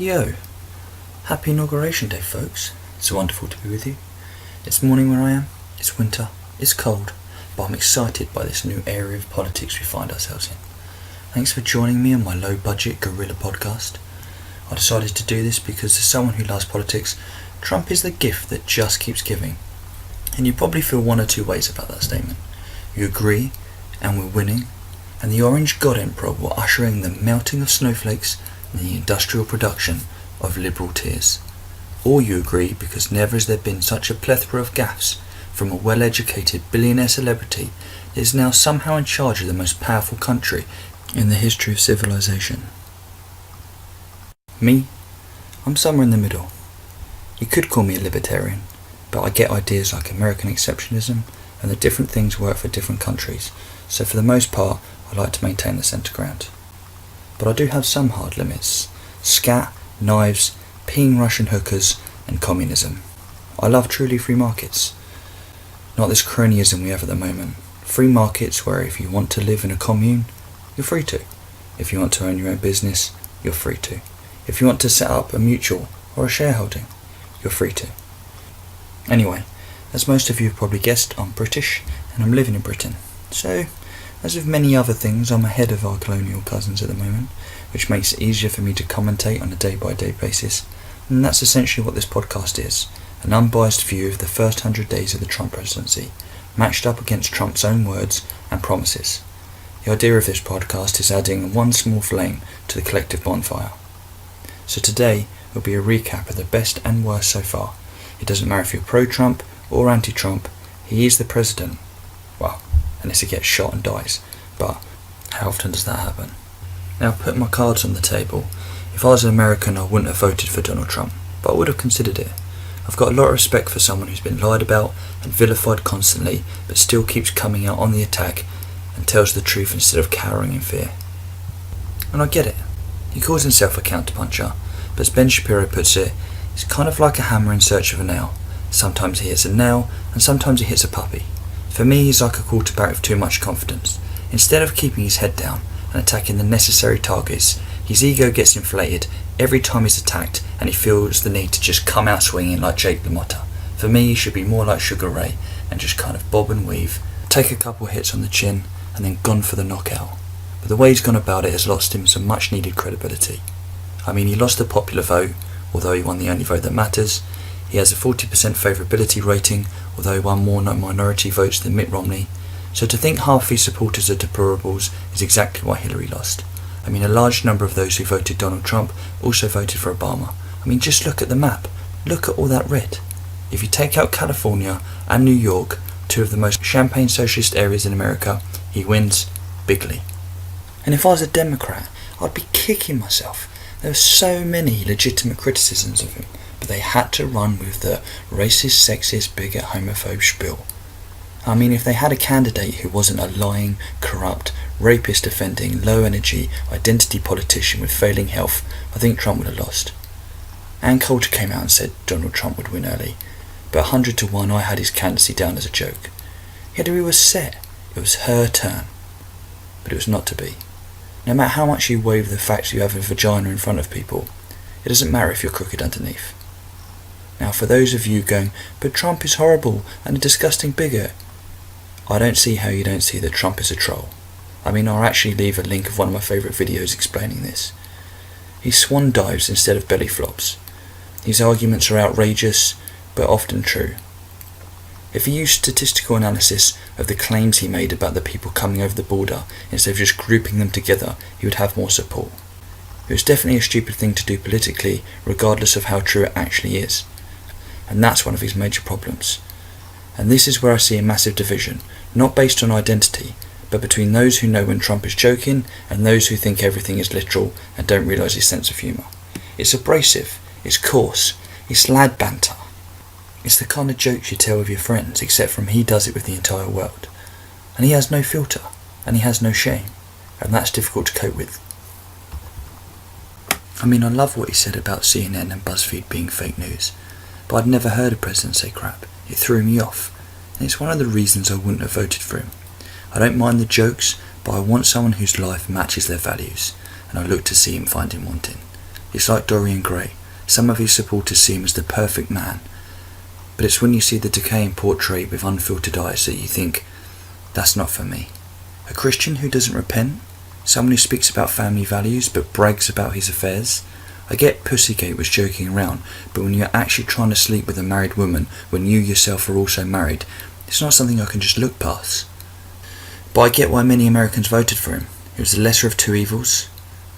Yo, happy inauguration day folks. It's wonderful to be with you. It's morning where I am, it's winter, it's cold, but I'm excited by this new area of politics we find ourselves in. Thanks for joining me on my low budget guerrilla podcast. I decided to do this because as someone who loves politics, Trump is the gift that just keeps giving. And you probably feel one or two ways about that statement. You agree, and we're winning, and the Orange God Emperor will usher in the melting of snowflakes and the industrial production of liberal tears. Or you agree because never has there been such a plethora of gaffes from a well-educated billionaire celebrity that is now somehow in charge of the most powerful country in the history of civilization. Me? I'm somewhere in the middle. You could call me a libertarian, but I get ideas like American exceptionalism and that different things work for different countries, so for the most part I like to maintain the centre ground. But I do have some hard limits: scat, knives, peeing Russian hookers and communism. I love truly free markets, not this cronyism we have at the moment. Free markets where if you want to live in a commune, you're free to. If you want to own your own business, you're free to. If you want to set up a mutual or a shareholding, you're free to. Anyway, as most of you have probably guessed, I'm British and I'm living in Britain. So, as with many other things, I'm ahead of our colonial cousins at the moment, which makes it easier for me to commentate on a day-by-day basis. And that's essentially what this podcast is: an unbiased view of the first 100 days of the Trump presidency, matched up against Trump's own words and promises. The idea of this podcast is adding one small flame to the collective bonfire. So today will be a recap of the best and worst so far. It doesn't matter if you're pro-Trump or anti-Trump, he is the president. Well, unless he gets shot and dies, but how often does that happen? Now, put my cards on the table. If I was an American, I wouldn't have voted for Donald Trump, but I would have considered it. I've got a lot of respect for someone who's been lied about and vilified constantly, but still keeps coming out on the attack and tells the truth instead of cowering in fear. And I get it. He calls himself a counterpuncher, but as Ben Shapiro puts it, he's kind of like a hammer in search of a nail. Sometimes he hits a nail, and sometimes he hits a puppy. For me, he's like a quarterback with too much confidence. Instead of keeping his head down and attacking the necessary targets, his ego gets inflated every time he's attacked, and he feels the need to just come out swinging like Jake LaMotta. For me, he should be more like Sugar Ray and just kind of bob and weave, take a couple hits on the chin, and then gone for the knockout. But the way he's gone about it has lost him some much needed credibility. I mean, he lost the popular vote, although he won the only vote that matters. He has a 40% favourability rating, although he won more minority votes than Mitt Romney. So to think half his supporters are deplorables is exactly why Hillary lost. I mean, a large number of those who voted Donald Trump also voted for Obama. I mean, just look at the map. Look at all that red. If you take out California and New York, two of the most champagne socialist areas in America, he wins bigly. And if I was a Democrat, I'd be kicking myself. There were so many legitimate criticisms of him, but they had to run with the racist, sexist, bigot, homophobe spiel. I mean, if they had a candidate who wasn't a lying, corrupt, rapist-offending, low-energy, identity politician with failing health, I think Trump would have lost. Ann Coulter came out and said Donald Trump would win early, but 100 to 1 I had his candidacy down as a joke. Hillary was set. It was her turn. But it was not to be. No matter how much you wave the fact you have a vagina in front of people, it doesn't matter if you're crooked underneath. Now, for those of you going, but Trump is horrible and a disgusting bigot, I don't see how you don't see that Trump is a troll. I mean, I'll actually leave a link of one of my favourite videos explaining this. He swan dives instead of belly flops. His arguments are outrageous, but often true. If he used statistical analysis of the claims he made about the people coming over the border instead of just grouping them together, he would have more support. It was definitely a stupid thing to do politically, regardless of how true it actually is. And that's one of his major problems. And this is where I see a massive division, not based on identity, but between those who know when Trump is joking and those who think everything is literal and don't realise his sense of humour. It's abrasive, it's coarse, it's lad banter. It's the kind of jokes you tell with your friends, except from he does it with the entire world. And he has no filter, and he has no shame, and that's difficult to cope with. I mean, I love what he said about CNN and BuzzFeed being fake news, but I'd never heard a president say crap. It threw me off, and it's one of the reasons I wouldn't have voted for him. I don't mind the jokes, but I want someone whose life matches their values, and I look to see him find him wanting. It's like Dorian Gray. Some of his supporters see him as the perfect man, but it's when you see the decaying portrait with unfiltered eyes that you think, that's not for me. A Christian who doesn't repent? Someone who speaks about family values but brags about his affairs? I get Pussygate was joking around, but when you're actually trying to sleep with a married woman when you yourself are also married, it's not something I can just look past. But I get why many Americans voted for him. He was the lesser of two evils.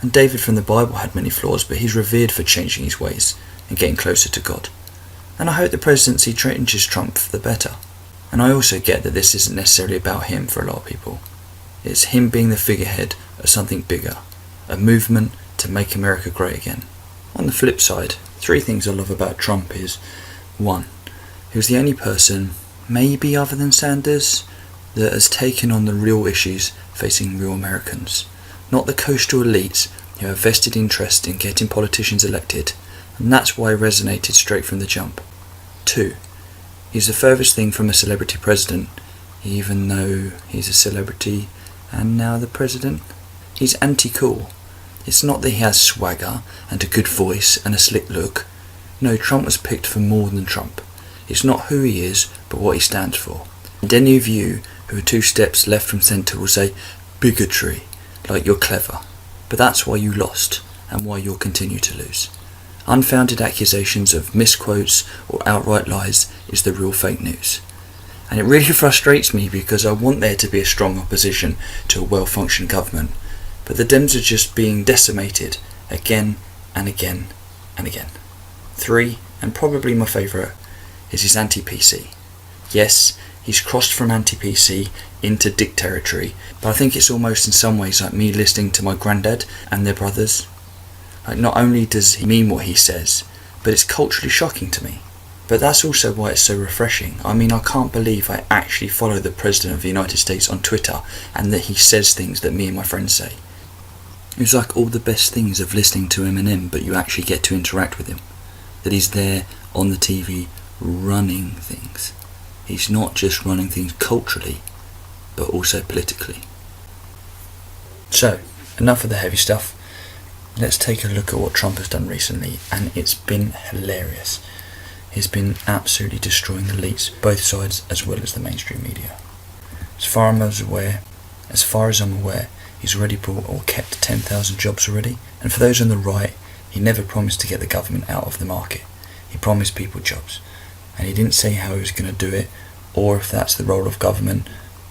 And David from the Bible had many flaws, but he's revered for changing his ways and getting closer to God. And I hope the presidency changes Trump for the better. And I also get that this isn't necessarily about him for a lot of people. It's him being the figurehead of something bigger, a movement to make America great again. On the flip side, 3 things I love about Trump is 1. He was the only person, maybe other than Sanders, that has taken on the real issues facing real Americans. Not the coastal elites who have vested interest in getting politicians elected, and that's why he resonated straight from the jump. 2. He's the furthest thing from a celebrity president, even though he's a celebrity and now the president. He's anti-cool. It's not that he has swagger and a good voice and a slick look. No, Trump was picked for more than Trump. It's not who he is, but what he stands for. And any of you who are 2 steps left from centre will say, bigotry, like you're clever. But that's why you lost, and why you'll continue to lose. Unfounded accusations of misquotes or outright lies is the real fake news. And it really frustrates me because I want there to be a strong opposition to a well-functioning government. But the Dems are just being decimated again and again and again. 3, and probably my favourite, is his anti-PC. Yes, he's crossed from anti-PC into dick territory, but I think it's almost in some ways like me listening to my granddad and their brothers. Like, not only does he mean what he says, but it's culturally shocking to me. But that's also why it's so refreshing. I mean, I can't believe I actually follow the President of the United States on Twitter and that he says things that me and my friends say. It's like all the best things of listening to Eminem, but you actually get to interact with him. That he's there on the TV running things. He's not just running things culturally, but also politically. So, enough of the heavy stuff. Let's take a look at what Trump has done recently, and it's been hilarious. He's been absolutely destroying the elites, both sides as well as the mainstream media. As far as I'm aware, he's already brought or kept 10,000 jobs already, and for those on the right, he never promised to get the government out of the market. He promised people jobs, and he didn't say how he was going to do it, or if that's the role of government.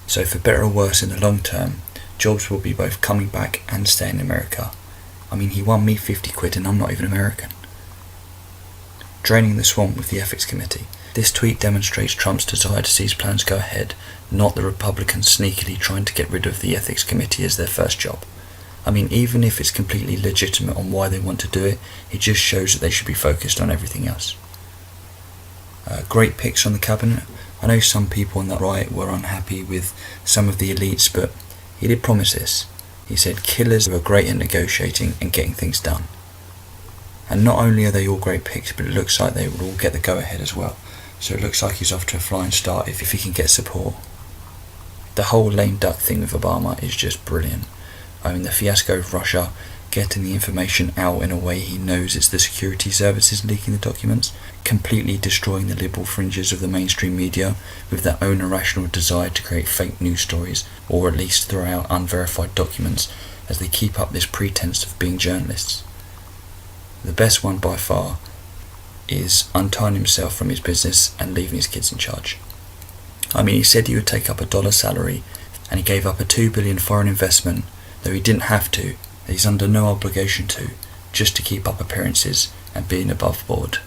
So for better or worse in the long term, jobs will be both coming back and staying in America. I mean, he won me 50 quid and I'm not even American. Draining the swamp with the ethics committee. This tweet demonstrates Trump's desire to see his plans go ahead, not the Republicans sneakily trying to get rid of the ethics committee as their first job. I mean, even if it's completely legitimate on why they want to do it, it just shows that they should be focused on everything else. Great picks on the cabinet. I know some people on the right were unhappy with some of the elites, but he did promise this. He said killers are great at negotiating and getting things done. And not only are they all great picks, but it looks like they will all get the go-ahead as well. So it looks like he's off to a flying start if he can get support. The whole lame duck thing with Obama is just brilliant. I mean, the fiasco of Russia, getting the information out in a way he knows it's the security services leaking the documents, completely destroying the liberal fringes of the mainstream media with their own irrational desire to create fake news stories, or at least throw out unverified documents as they keep up this pretense of being journalists. The best one by far is untying himself from his business and leaving his kids in charge. I mean, he said he would take up $1 salary, and he gave up a $2 billion foreign investment, though he didn't have to, that he's under no obligation to, just to keep up appearances and being above board.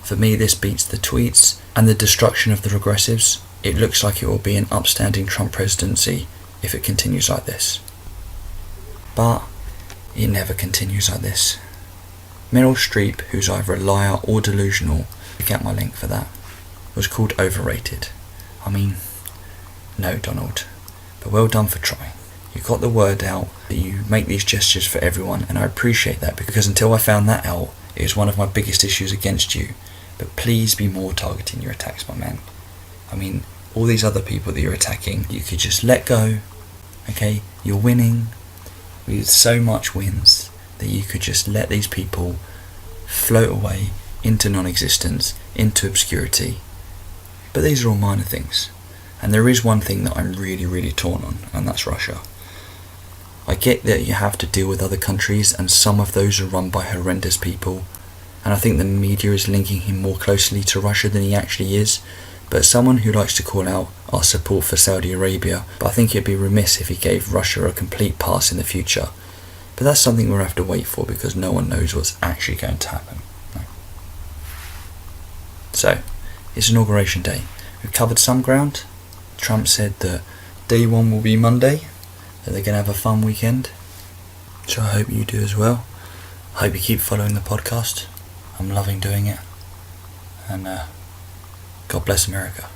For me, this beats the tweets and the destruction of the regressives. It looks like it will be an upstanding Trump presidency if it continues like this. But it never continues like this. Meryl Streep, who's either a liar or delusional, get my link for that, was called overrated. I mean, no, Donald, but well done for trying. You got the word out that you make these gestures for everyone, and I appreciate that, because until I found that out, it was one of my biggest issues against you. But please be more targeting your attacks, my man. I mean, all these other people that you're attacking, you could just let go, okay? You're winning with so much wins. that you could just let these people float away into non-existence, into obscurity. But these are all minor things. And there is one thing that I'm really, really torn on, and that's Russia. I get that you have to deal with other countries, and some of those are run by horrendous people, and I think the media is linking him more closely to Russia than he actually is. But as someone who likes to call out our support for Saudi Arabia, but I think it'd be remiss if he gave Russia a complete pass in the future. But that's something we'll have to wait for, because no one knows what's actually going to happen. No. So, it's Inauguration Day. We've covered some ground. Trump said that day one will be Monday, that they're going to have a fun weekend. So I hope you do as well. I hope you keep following the podcast. I'm loving doing it. And God bless America.